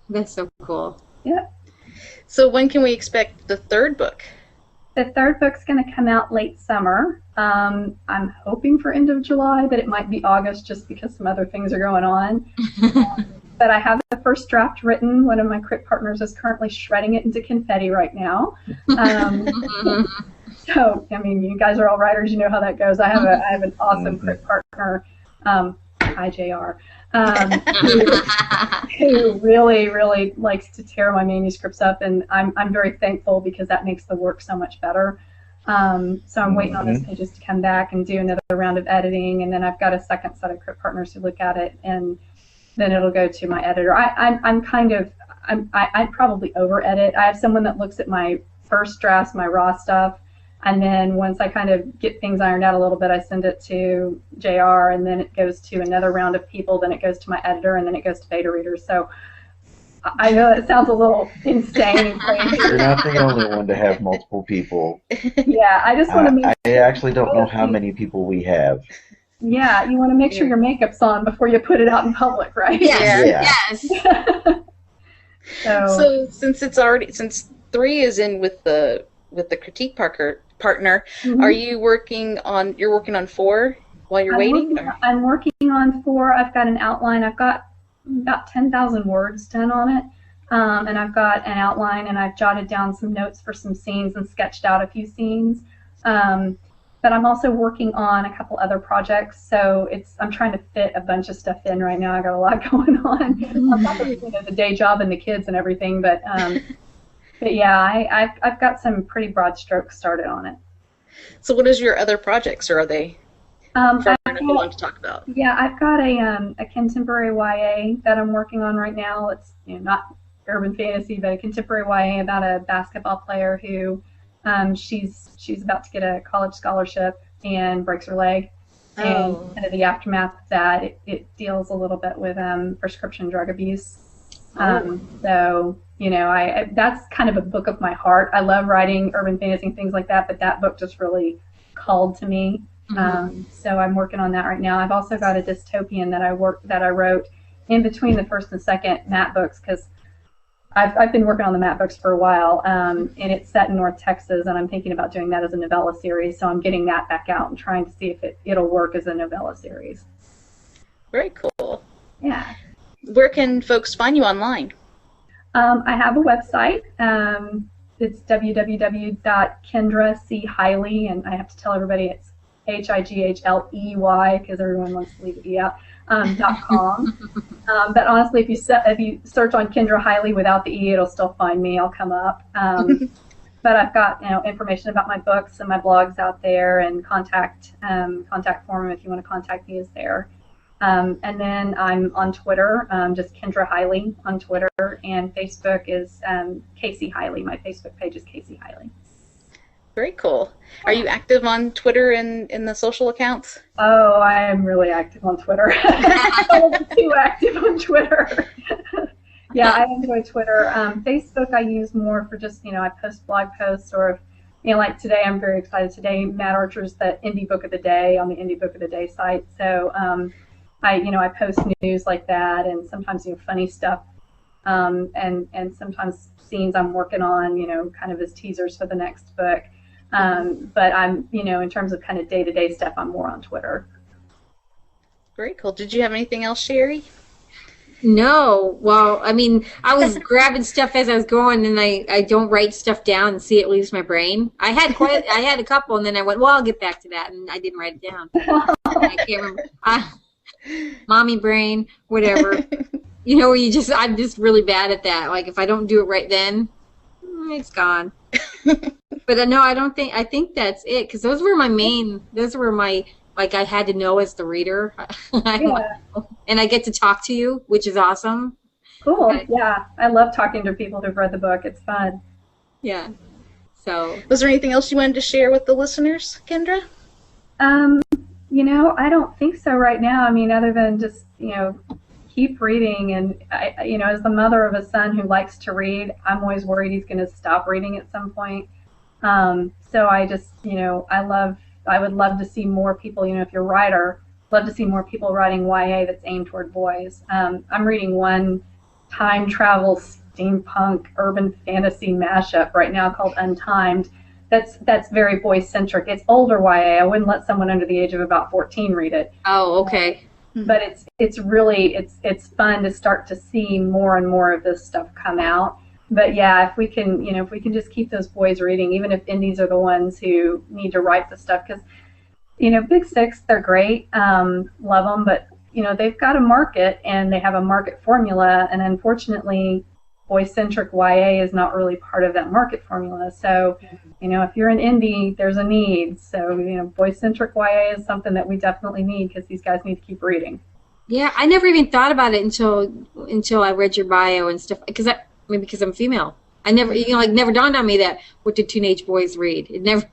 That's so cool. Yeah. So when can we expect the 3rd book? The 3rd book's going to come out late summer. I'm hoping for end of July, but it might be August just because some other things are going on. But I have the first draft written. One of my crypt partners is currently shredding it into confetti right now. So, I mean, you guys are all writers. You know how that goes. I have an awesome crypt partner, hi JR, who really, really likes to tear my manuscripts up, and I'm very thankful because that makes the work so much better. So I'm waiting on those pages to come back and do another round of editing, and then I've got a second set of crypt partners who look at it, and then it'll go to my editor. I probably over edit. I have someone that looks at my first drafts, my raw stuff, and then once I kind of get things ironed out a little bit, I send it to JR, and then it goes to another round of people, then it goes to my editor, and then it goes to beta readers. So I know it sounds a little insane and crazy. You're not the only one to have multiple people. Yeah, I just want to make I actually don't know how many people we have. Yeah, you want to make sure your makeup's on before you put it out in public, right? Yes. So since 3 is in with the critique partner, are you working on 4 while you're waiting? I'm working on 4. I've got an outline. I've got about 10,000 words done on it, and I've got an outline, and I've jotted down some notes for some scenes and sketched out a few scenes. But I'm also working on a couple other projects, so I'm trying to fit a bunch of stuff in right now. I got a lot going on. On top of the day job and the kids and everything, but yeah, I've got some pretty broad strokes started on it. So what is your other projects, or are they far enough along to talk about? Yeah, I've got a contemporary YA that I'm working on right now. It's not urban fantasy, but a contemporary YA about a basketball player who she's about to get a college scholarship and breaks her leg. And kind of the aftermath of that, it deals a little bit with prescription drug abuse. So, that's kind of a book of my heart. I love writing urban fantasy and things like that, but that book just really called to me. So I'm working on that right now. I've also got a dystopian that I wrote in between the first and second Matt books, because I've been working on the map books for a while, and it's set in North Texas, and I'm thinking about doing that as a novella series. So I'm getting that back out and trying to see if it'll work as a novella series. Very cool. Yeah. Where can folks find you online? I have a website. It's www.Kendra C Highley, and I have to tell everybody it's Highley because everyone wants to leave the E out. .com. But honestly, if you search on Kendra Highley without the E, it'll still find me. I'll come up. But I've got information about my books and my blogs out there, and contact form if you want to contact me is there. And then I'm on Twitter, just Kendra Highley on Twitter, and Facebook is Casey Highley. My Facebook page is Casey Highley. Very cool. Are you active on Twitter and in the social accounts? Oh, I am really active on Twitter. I'm too active on Twitter. Yeah, I enjoy Twitter. Facebook I use more for just, I post blog posts, or like today, I'm very excited. Today, Matt Archer's the Indie Book of the Day on the Indie Book of the Day site. So I post news like that, and sometimes funny stuff, and sometimes scenes I'm working on, kind of as teasers for the next book. But I'm, in terms of kind of day-to-day stuff, I'm more on Twitter. Very cool. Did you have anything else, Sherry? No. Well, I mean, I was grabbing stuff as I was going, and I don't write stuff down and see it leaves my brain. I had a couple, and then I went, well, I'll get back to that, and I didn't write it down. I can't remember. Mommy brain, whatever. Where I'm just really bad at that. Like, if I don't do it right then, it's gone. But no, I think that's it, because those were my, like, I had to know as the reader. Yeah. And I get to talk to you, which is awesome. Cool. Yeah. I love talking to people who've read the book. It's fun. Yeah. So. Was there anything else you wanted to share with the listeners, Kendra? I don't think so right now. I mean, other than just, keep reading. And, as the mother of a son who likes to read, I'm always worried he's going to stop reading at some point. So I just, I would love to see more people, if you're a writer, love to see more people writing YA that's aimed toward boys. I'm reading one time travel steampunk urban fantasy mashup right now called Untimed. That's very boy-centric. It's older YA. I wouldn't let someone under the age of about 14 read it. Oh, okay. But it's really fun to start to see more and more of this stuff come out. But yeah, if we can just keep those boys reading, even if indies are the ones who need to write the stuff, because Big Six, they're great, love them, but they've got a market and they have a market formula, and unfortunately, boy-centric YA is not really part of that market formula. So, if you're an indie, there's a need. So, boy-centric YA is something that we definitely need, because these guys need to keep reading. Yeah, I never even thought about it until I read your bio and stuff, because I'm female. I never, never dawned on me that what do teenage boys read? It never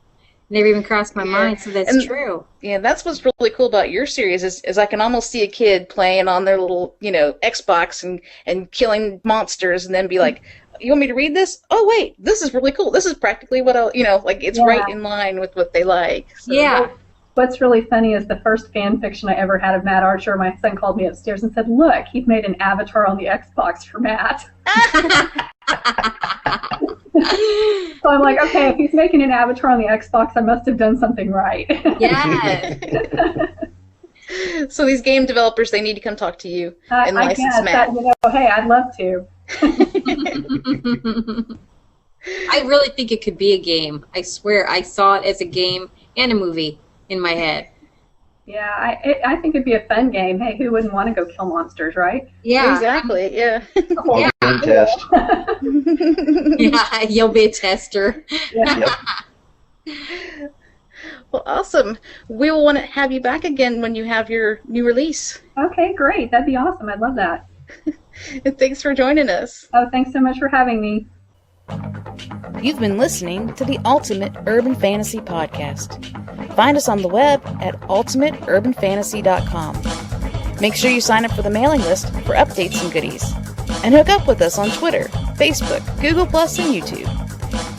even crossed my mind. So that's true. Yeah, that's what's really cool about your series is I can almost see a kid playing on their little, Xbox and killing monsters, and then be like, you want me to read this? Oh, wait, this is really cool. This is practically what it's right in line with what they like. So. Yeah. What's really funny is the first fan fiction I ever had of Matt Archer, my son called me upstairs and said, look, he's made an avatar on the Xbox for Matt. So I'm like, okay, if he's making an avatar on the Xbox, I must have done something right. Yeah. So these game developers, they need to come talk to you and license Matt. Hey, I'd love to. I really think it could be a game. I swear, I saw it as a game and a movie in my head. Yeah, I think it'd be a fun game. Hey, who wouldn't want to go kill monsters, right? Yeah. Exactly, yeah. Yeah. Game test. Yeah, you'll be a tester. Yeah. Yep. Well, awesome. We will want to have you back again when you have your new release. Okay, great. That'd be awesome. I'd love that. And thanks for joining us. Oh, thanks so much for having me. You've been listening to the Ultimate Urban Fantasy Podcast. Find us on the web at ultimateurbanfantasy.com. Make sure you sign up for the mailing list for updates and goodies. And hook up with us on Twitter, Facebook, Google+, and YouTube.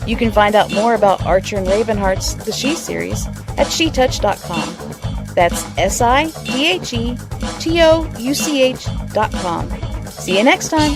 You can find out more about Archer and Ravenheart's The She series at shetouch.com. That's SIDHETOUCH.com. See you next time.